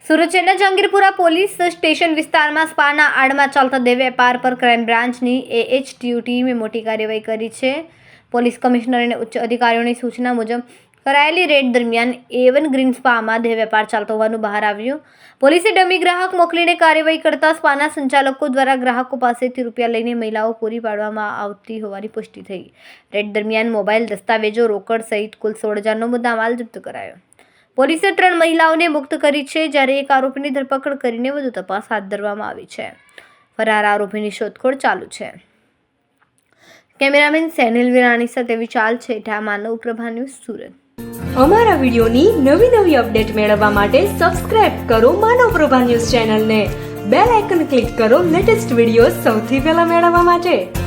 સુરત શહેરના Jahangirpura police station વિસ્તારમાં સ્પાના આડમાં ચાલતા દેહ વેપાર પર ક્રાઇમ બ્રાન્ચની AHTU ટીમે મોટી કાર્યવાહી કરી છે. પોલીસ કમિશનર અને ઉચ્ચ અધિકારીઓની સૂચના મુજબ કરાયેલી રેડ દરમિયાન A1 ગ્રીન સ્પામાં દેહ વેપાર ચાલતો હોવાનું બહાર આવ્યું. પોલીસે ડમી ગ્રાહક મોકલીને કાર્યવાહી કરતા સ્પાના સંચાલકો દ્વારા ગ્રાહકો પાસેથી રૂપિયા લઈને મહિલાઓ પૂરી પાડવામાં આવતી હોવાની પુષ્ટિ થઈ. રેડ દરમિયાન મોબાઈલ, દસ્તાવેજો, રોકડ સહિત કુલ 16,000નો મુદ્દામાલ જપ્ત કરાયો. પોલીસે 3 મહિલાઓને મુક્ત કરી છે, જ્યારે એક આરોપીની ધરપકડ કરીને વધુ તપાસ હાથ ધરવામાં આવી છે. ફરાર આરોપીની શોધખોળ ચાલુ છે. કેમેરામેન સેનિલ વિરાણી સાથે વિશાલ છેઠા, માનવ પ્રભા ન્યૂઝ, સુરત. અમારા વિડીયોની નવી અપડેટ મેળવવા માટે સબસ્ક્રાઇબ કરો માનવ પ્રભા ન્યૂઝ ચેનલને. બેલ આઇકન ક્લિક કરો લેટેસ્ટ વિડીયો સૌથી પહેલા મેળવવા માટે.